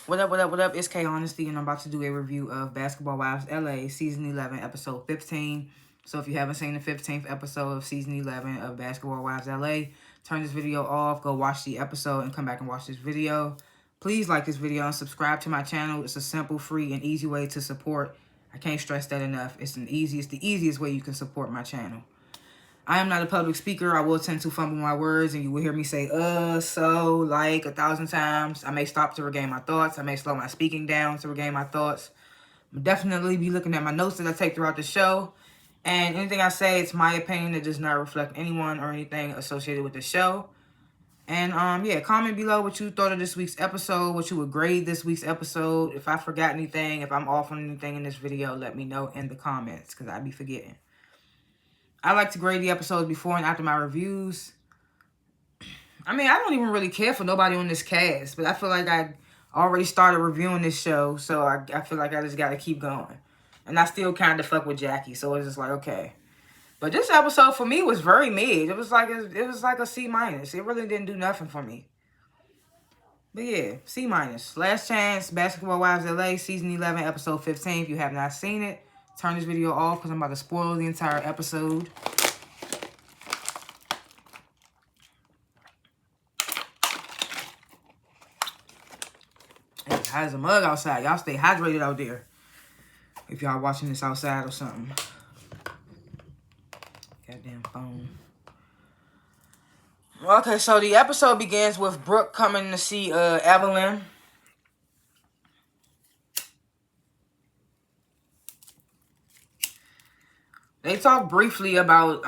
What up, what up, what up? It's K.Honesty, and I'm about to do a review of Basketball Wives LA Season 11, Episode 15. So if you haven't seen the 15th episode of Season 11 of Basketball Wives LA, turn this video off, go watch the episode, and come back and watch this video. Please like this video and subscribe to my channel. It's a simple, free, and easy way to support. I can't stress that enough. It's the easiest way you can support my channel. I am not a public speaker. I will tend to fumble my words, and you will hear me say, so, like, 1,000 times. I may stop to regain my thoughts. I may slow my speaking down to regain my thoughts. I'll definitely be looking at my notes that I take throughout the show. And anything I say, it's my opinion. It does not reflect anyone or anything associated with the show. And, yeah, comment below what you thought of this week's episode, what you would grade this week's episode. If I forgot anything, if I'm off on anything in this video, let me know in the comments, because I be forgetting. I like to grade the episodes before and after my reviews. I mean, I don't even really care for nobody on this cast, but I feel like I already started reviewing this show, so I feel like I just got to keep going. And I still kind of fuck with Jackie, so it's just like, okay. But this episode for me was very mid. It was like a C-. It really didn't do nothing for me. But yeah, C-. Last Chance, Basketball Wives LA, Season 11, Episode 15. If you have not seen it, turn this video off because I'm about to spoil the entire episode. It's hot as a mug outside. Y'all stay hydrated out there. If y'all watching this outside or something. Goddamn phone. Okay, so the episode begins with Brooke coming to see Evelyn. They talk briefly about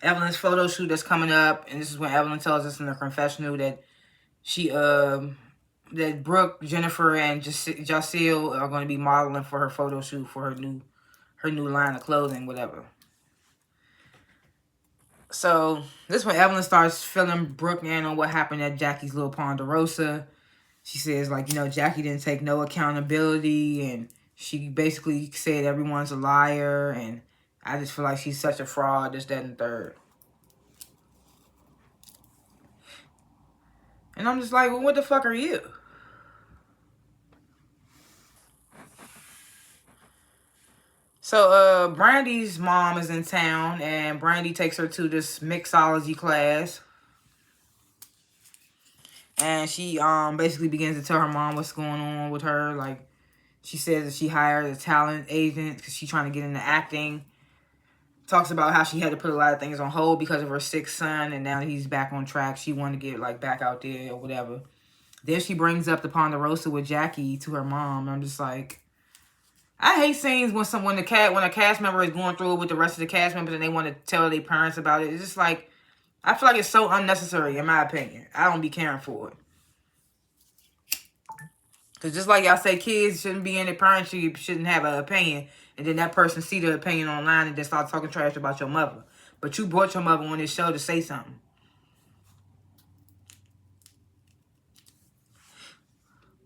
Evelyn's photo shoot that's coming up, and this is when Evelyn tells us in the confessional that she that Brooke, Jennifer, and Jacille are going to be modeling for her photo shoot for her new line of clothing, whatever. So this is when Evelyn starts filling Brooke in on what happened at Jackie's little Ponderosa. She says, like, you know, Jackie didn't take no accountability, and she basically said everyone's a liar, and I just feel like she's such a fraud, this, that, and the third. And I'm just like, well, what the fuck are you? So, Brandy's mom is in town, and Brandy takes her to this mixology class. And she basically begins to tell her mom what's going on with her. Like, she says that she hired a talent agent because she's trying to get into acting. Talks about how she had to put a lot of things on hold because of her sick son, and now he's back on track. She wanted to get, like, back out there or whatever. Then she brings up the Ponderosa with Jackie to her mom. I'm just like, I hate scenes when a cast member is going through it with the rest of the cast members and they want to tell their parents about it. It's just like, I feel like it's so unnecessary, in my opinion. I don't be caring for it. Because just like y'all say, kids shouldn't be in it, parents shouldn't have an opinion. And then that person see the opinion online and then start talking trash about your mother. But you brought your mother on this show to say something.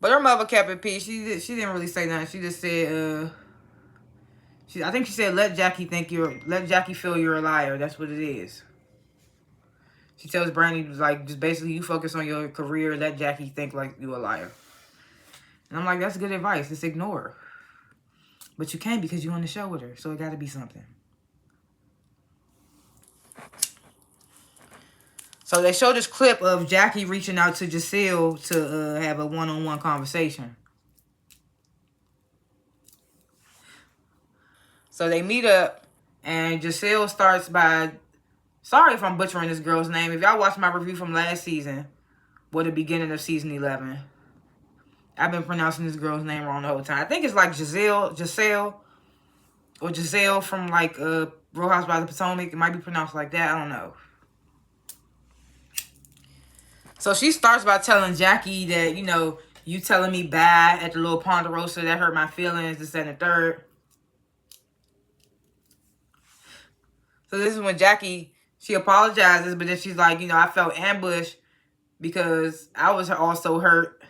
But her mother kept it peace. She didn't really say nothing. She just said, I think she said, let Jackie feel you're a liar. That's what it is. She tells Brandy, like, just basically, you focus on your career, let Jackie think like you're a liar. And I'm like, that's good advice. Just ignore her. But you can't because you're on the show with her. So it got to be something. So they show this clip of Jackie reaching out to Jacille to have a one-on-one conversation. So they meet up, and Jacille starts by, sorry if I'm butchering this girl's name. If y'all watched my review from last season, or the beginning of season 11, I've been pronouncing this girl's name wrong the whole time. I think it's like Giselle, or Giselle from like Real House by the Potomac. It might be pronounced like that. I don't know. So she starts by telling Jackie that, you know, you telling me bad at the little Ponderosa, that hurt my feelings, this, and the third. So this is when Jackie, she apologizes, but then she's like, you know, I felt ambushed because I was also hurt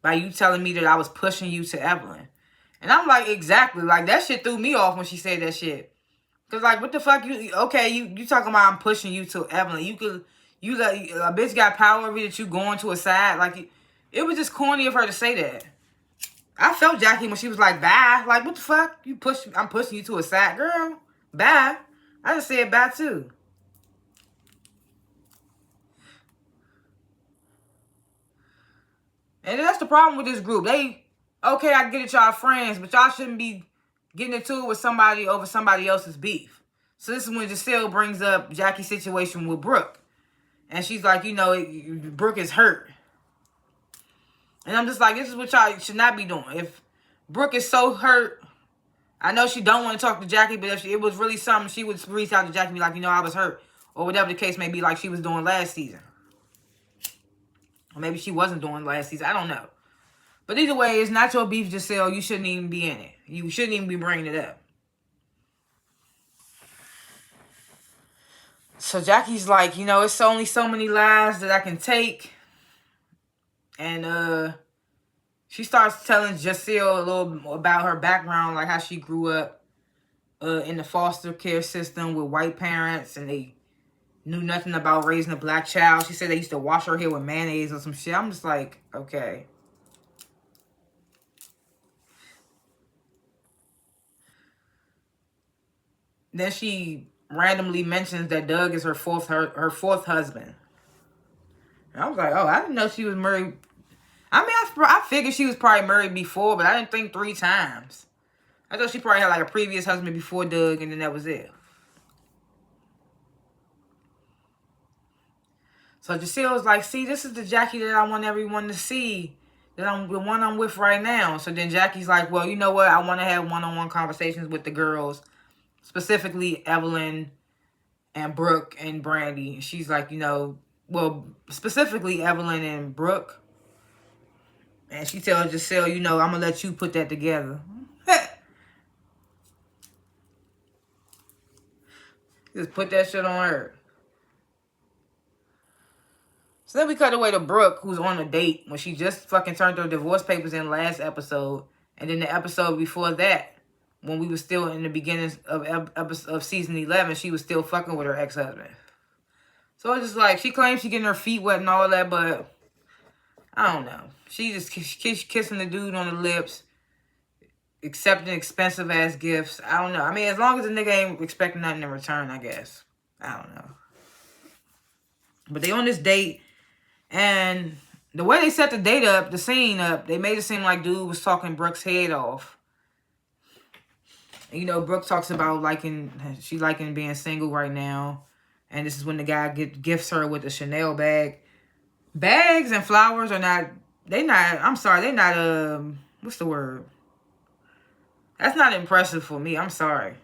by you telling me that I was pushing you to Evelyn. And I'm like, exactly. Like, that shit threw me off when she said that shit. Because, like, what the fuck? You talking about I'm pushing you to Evelyn. You a bitch got power over you that you going to a side. Like, It was just corny of her to say that. I felt Jackie when she was like, bye. Like, what the fuck? I'm pushing you to a side. Girl, bye. I just said bye too. And that's the problem with this group. Okay, I get it, y'all friends, but y'all shouldn't be getting into it with somebody over somebody else's beef. So this is when Giselle brings up Jackie's situation with Brooke. And she's like, Brooke is hurt. And I'm just like, this is what y'all should not be doing. If Brooke is so hurt, I know she don't want to talk to Jackie, but if it was really something, she would reach out to Jackie and be like, I was hurt. Or whatever the case may be, like she was doing last season. Or maybe she wasn't doing last season. I don't know. But either way, it's not your beef, Giselle. You shouldn't even be in it. You shouldn't even be bringing it up. So Jackie's like, it's only so many lies that I can take. And she starts telling Giselle a little about her background, like how she grew up in the foster care system with white parents, and they knew nothing about raising a black child. She said they used to wash her hair with mayonnaise or some shit. I'm just like, okay. Then she randomly mentions that Doug is her fourth husband. And I was like, oh, I didn't know she was married. I mean, I figured she was probably married before, but I didn't think 3 times. I thought she probably had like a previous husband before Doug, and then that was it. So Giselle was like, see, this is the Jackie that I want everyone to see. The one I'm with right now. So then Jackie's like, well, you know what? I want to have one-on-one conversations with the girls. Specifically Evelyn and Brooke and Brandy. She's like, well, specifically Evelyn and Brooke. And she tells Giselle, I'm going to let you put that together. Just put that shit on her. So then we cut away to Brooke, who's on a date when she just fucking turned her divorce papers in last episode. And then the episode before that, when we were still in the beginnings of season 11, she was still fucking with her ex-husband. So it's just like, she claims she getting her feet wet and all that, but I don't know. She just kissing the dude on the lips, accepting expensive-ass gifts. I don't know. I mean, as long as the nigga ain't expecting nothing in return, I guess. I don't know. But they on this date, and the way they set the date up, the scene up, they made it seem like dude was talking Brooke's head off. And, Brooke talks about she liking being single right now. And this is when the guy gifts her with a Chanel bag. Bags and flowers are not, I'm sorry, they're not, what's the word? That's not impressive for me. I'm sorry.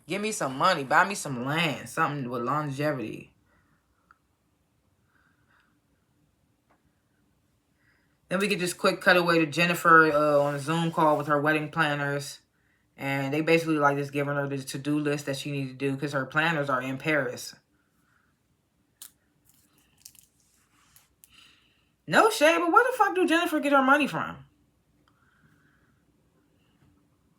Give me some money. Buy me some land. Something with longevity. Then we get this quick cutaway to Jennifer on a Zoom call with her wedding planners. And they basically just giving her the to-do list that she needs to do because her planners are in Paris. No shade, but where the fuck do Jennifer get her money from?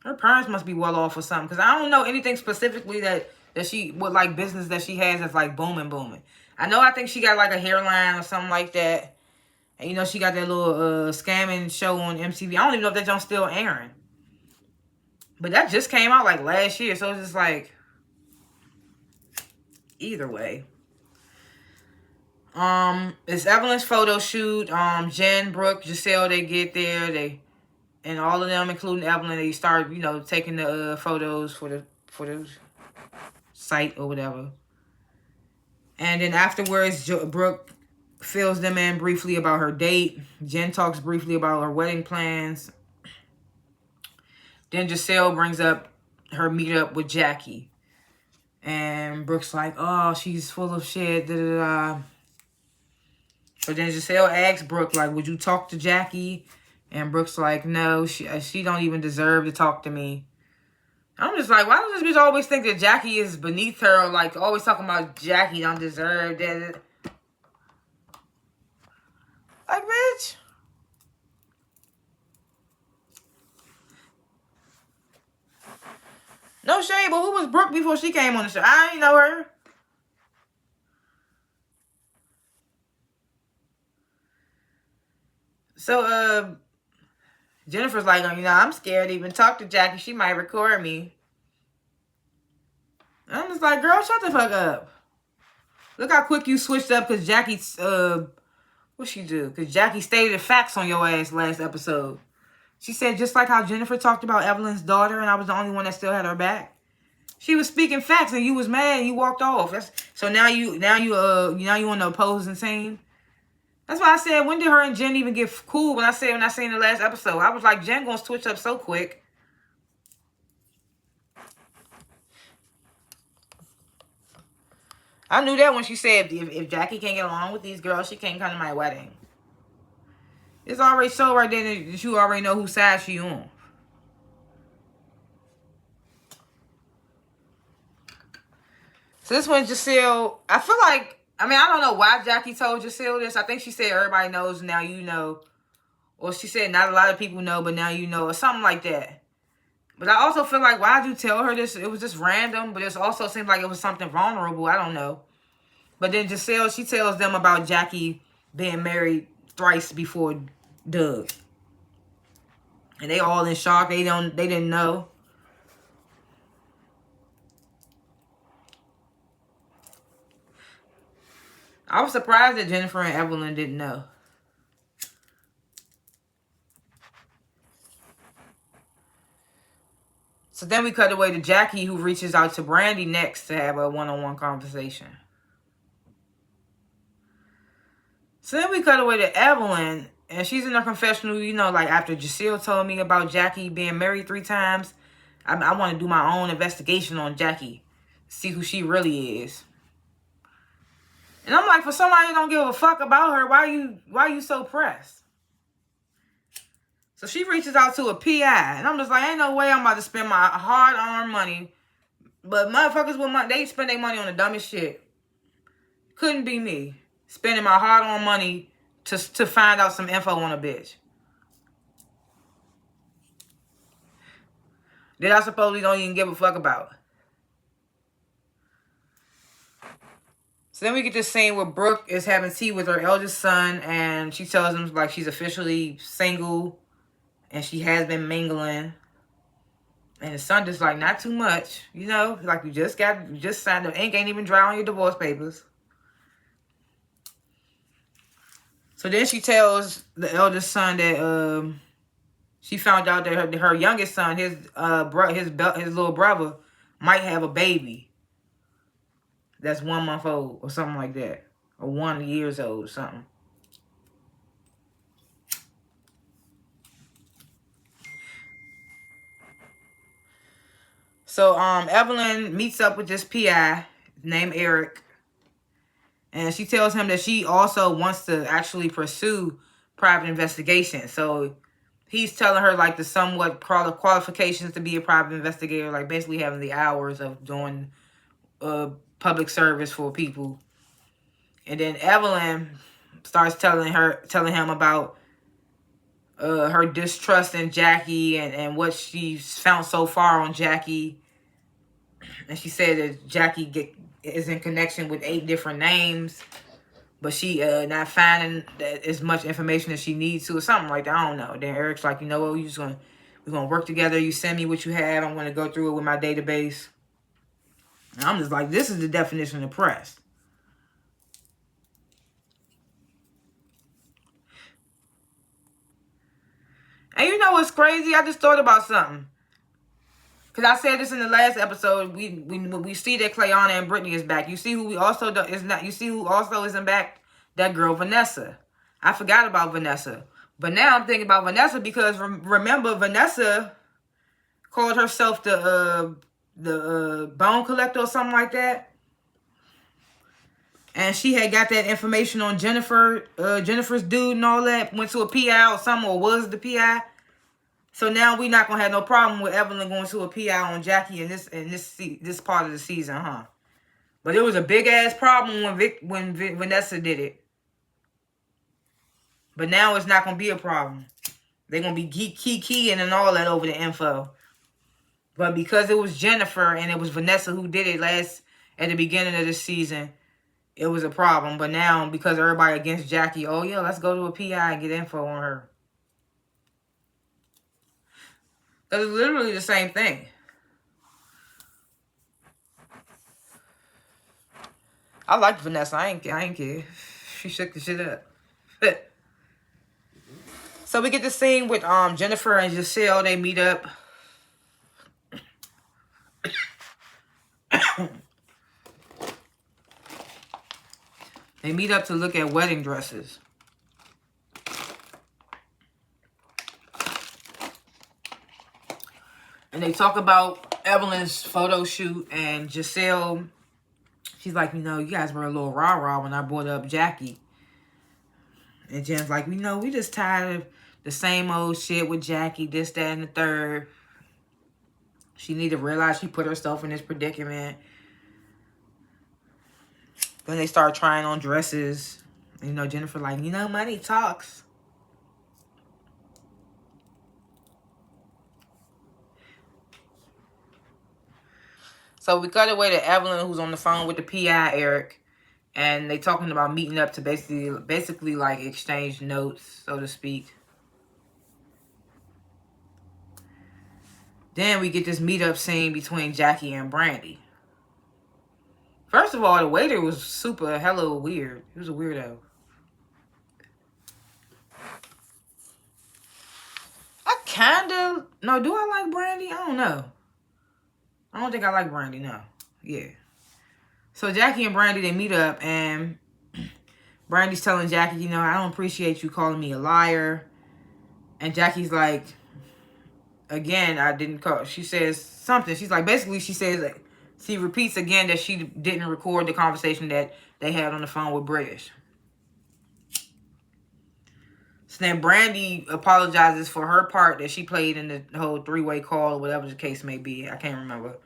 Her parents must be well off or something. Because I don't know anything specifically that she, what business that she has that's booming. I think she got a hairline or something like that. And she got that little scamming show on MTV. I don't even know if that joint's still airing. But that just came out last year. So it's just either way. It's Evelyn's photo shoot. Jen, Brooke, Giselle, they get there. And all of them, including Evelyn, they start, taking the photos for the site or whatever. And then afterwards, Brooke fills them in briefly about her date. Jen talks briefly about her wedding plans. Then Giselle brings up her meetup with Jackie. And Brooke's like, oh, she's full of shit. Da, da, da. So then Giselle asks Brooke, would you talk to Jackie? And Brooke's like, no, she don't even deserve to talk to me. I'm just like, why does this bitch always think that Jackie is beneath her? Or always talking about Jackie don't deserve that. Bitch. No shade, but who was Brooke before she came on the show? I ain't know her. So, Jennifer's like, I'm scared to even talk to Jackie. She might record me. And I'm just like, girl, shut the fuck up. Look how quick you switched up because Jackie's, what she do? Because Jackie stated facts on your ass last episode. She said, just like how Jennifer talked about Evelyn's daughter and I was the only one that still had her back. She was speaking facts and you was mad and you walked off. So now you on the opposing team. That's why I said, when did her and Jen even get cool? When I said in the last episode, I was like, Jen gonna switch up so quick. I knew that when she said, if Jackie can't get along with these girls, she can't come to my wedding. It's already so right there that you already know whose side she on. So this one, Giselle, I feel like, I don't know why Jackie told Giselle this. I think she said everybody knows, now you know. Or she said not a lot of people know, but now you know. Or something like that. But I also feel like, why did you tell her this? It was just random. But it also seemed like it was something vulnerable. I don't know. But then Giselle, she tells them about Jackie being married thrice before Doug. And they all in shock. They didn't know. I was surprised that Jennifer and Evelyn didn't know. So then we cut away to Jackie, who reaches out to Brandy next to have a one-on-one conversation. So then we cut away to Evelyn, and she's in her confessional, like after Giselle told me about Jackie being married 3 times, I want to do my own investigation on Jackie, see who she really is. And I'm like, for somebody who don't give a fuck about her, why you so pressed? So she reaches out to a PI, and I'm just like, ain't no way I'm about to spend my hard-earned money. But motherfuckers with money, they spend their money on the dumbest shit. Couldn't be me spending my hard-earned money to find out some info on a bitch that I supposedly don't even give a fuck about. So then we get this scene where Brooke is having tea with her eldest son, and she tells him like she's officially single and she has been mingling. And the son just like, not too much, like you just signed, the ink ain't even dry on your divorce papers. So then she tells the eldest son that she found out that her youngest son, his little brother, might have a baby that's 1 month old or something like that, or 1 year old or something. So Evelyn meets up with this PI named Eric, and she tells him that she also wants to actually pursue private investigation. So he's telling her like the somewhat qualifications to be a private investigator, like basically having the hours of doing public service for people. And then Evelyn starts telling him about her distrust in Jackie and what she's found so far on Jackie. And she said that Jackie is in connection with 8 different names, but she not finding as much information as she needs to, or something like that. I don't know. Then Eric's like, what, we're gonna work together. You send me what you have. I'm gonna go through it with my database. And I'm just like, this is the definition of press. And you know what's crazy? I just thought about something. Because I said this in the last episode. We see that Clayana and Brittany is back. You see who also isn't back? That girl Vanessa. I forgot about Vanessa. But now I'm thinking about Vanessa because remember Vanessa called herself the bone collector or something like that. And she had got that information on Jennifer's dude and all that. Went to a PI or something, or was the PI. So now we're not gonna have no problem with Evelyn going to a PI on Jackie in this part of the season, huh? But it was a big ass problem when Vanessa did it. But now it's not gonna be a problem. They're gonna be keying and all that over the info. But because it was Jennifer and it was Vanessa who did it at the beginning of this season, it was a problem. But now because everybody against Jackie, oh yeah, let's go to a PI and get info on her. Because it's literally the same thing. I liked Vanessa. I ain't care. She shook the shit up. So we get the scene with Jennifer and Giselle. They meet up. They meet up to look at wedding dresses. And they talk about Evelyn's photo shoot, and Giselle, she's like, you guys were a little rah-rah when I brought up Jackie. And Jen's like, we just tired of the same old shit with Jackie, this, that, and the third. She need to realize she put herself in this predicament. Then they start trying on dresses. And, Jennifer like, money talks. So we cut away to Evelyn, who's on the phone with the PI, Eric. And they talking about meeting up to basically like exchange notes, so to speak. Then we get this meetup scene between Jackie and Brandy. First of all, the waiter was super hella weird. He was a weirdo. Do I like Brandy? I don't know. I don't think I like Brandy, no. Yeah. So Jackie and Brandy, they meet up, and Brandy's telling Jackie, I don't appreciate you calling me a liar. And Jackie's like, again, I didn't call. She says something. She's like, basically, she repeats again that she didn't record the conversation that they had on the phone with British. So then Brandy apologizes for her part that she played in the whole three-way call, or whatever the case may be. I can't remember.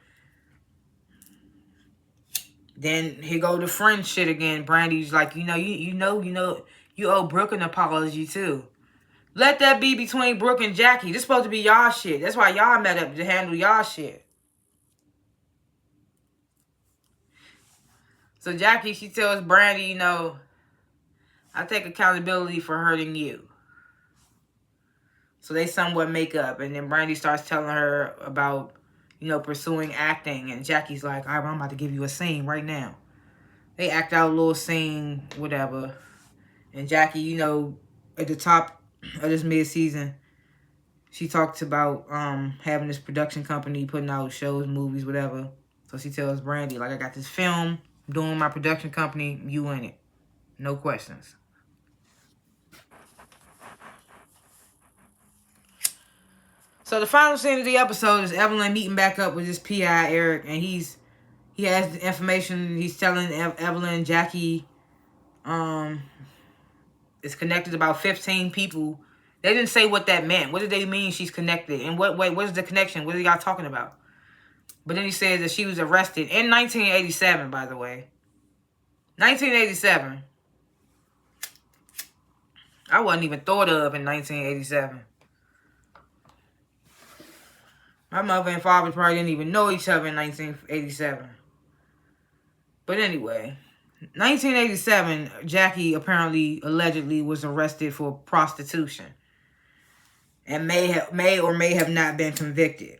Then here go the friend shit again. Brandy's like, you owe Brooke an apology too. Let that be between Brooke and Jackie. This supposed to be y'all shit. That's why y'all met up, to handle y'all shit. So Jackie, she tells Brandy, I take accountability for hurting you. So they somewhat make up. And then Brandy starts telling her about, pursuing acting. And Jackie's like, all right, I'm about to give you a scene right now. They act out a little scene, whatever. And Jackie, at the top of this mid-season, she talks about having this production company, putting out shows, movies, whatever. So she tells Brandy, like, I got this film, I'm doing my production company, you in it. No questions. So the final scene of the episode is Evelyn meeting back up with his PI, Eric, and he has the information. He's telling Evelyn Jackie is connected to about 15 people. They didn't say what that meant. What did they mean she's connected? And what is the connection? What are y'all talking about? But then he says that she was arrested in 1987, by the way. 1987. I wasn't even thought of in 1987. My mother and father probably didn't even know each other in 1987. But anyway, 1987, Jackie allegedly was arrested for prostitution. And may or may have not been convicted.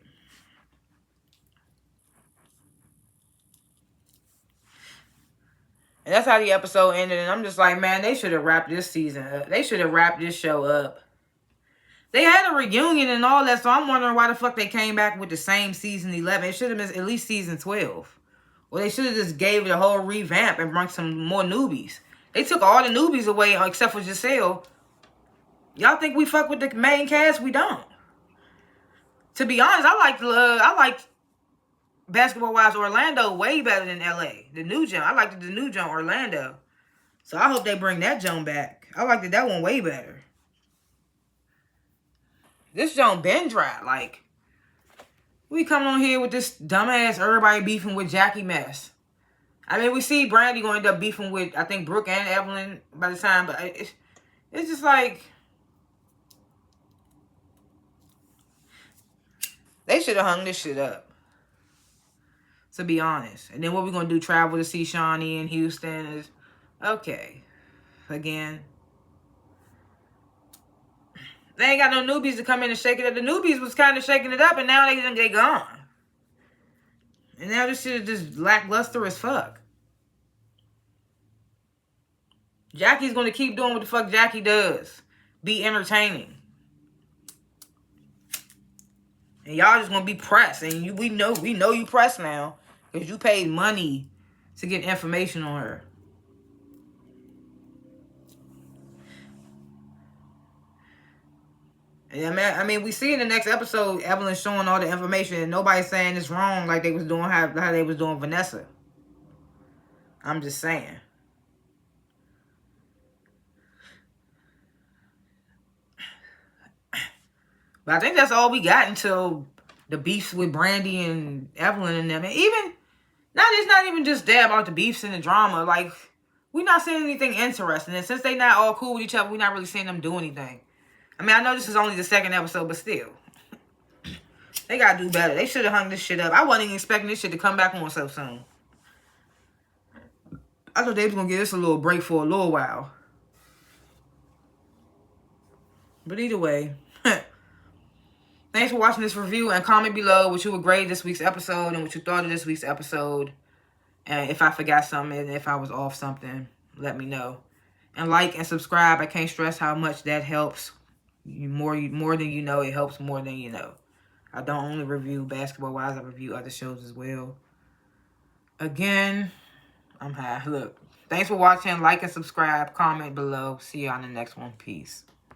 And that's how the episode ended. And I'm just like, man, they should have wrapped this season up. They should have wrapped this show up. They had a reunion and all that, so I'm wondering why the fuck they came back with the same season 11. It should have been at least season 12. Or they should have just gave it a whole revamp and brought some more newbies. They took all the newbies away except for Giselle. Y'all think we fuck with the main cast? We don't. To be honest, I liked Basketball Wives Orlando way better than LA. The new Joan. I liked the new Joan, Orlando. So I hope they bring that Joan back. I liked that one way better. This Joan been dry. Like, we coming on here with this dumbass everybody beefing with Jackie mess. I mean, we see Brandy going to end up beefing with, I think, Brooke and Evelyn by the time. But it's just like, they should have hung this shit up. To be honest. And then what we going to do, travel to see Shawnee in Houston is, okay. Again. They ain't got no newbies to come in and shake it up. The newbies was kind of shaking it up, and now they gone. And now this shit is just lackluster as fuck. Jackie's going to keep doing what the fuck Jackie does. Be entertaining. And y'all just going to be pressed. And we know you pressed now. Because you paid money to get information on her. And I mean, we see in the next episode, Evelyn showing all the information. And nobody's saying it's wrong like they was doing how they was doing Vanessa. I'm just saying. But I think that's all we got until the beefs with Brandy and Evelyn and them. And even, it's not even just that about the beefs and the drama. Like, we're not seeing anything interesting. And since they not all cool with each other, we're not really seeing them do anything. I mean, I know this is only the second episode, but still. They gotta do better. They should have hung this shit up. I wasn't even expecting this shit to come back on so soon. I thought they was gonna give this a little break for a little while. But either way, thanks for watching this review, and comment below what you would grade this week's episode and what you thought of this week's episode. And if I forgot something and if I was off something, let me know. And like and subscribe. I can't stress how much that helps. More than you know, it helps more than you know. I don't only review Basketball Wives, I review other shows as well. Again, I'm high. Look, thanks for watching. Like and subscribe. Comment below. See you on the next one. Peace.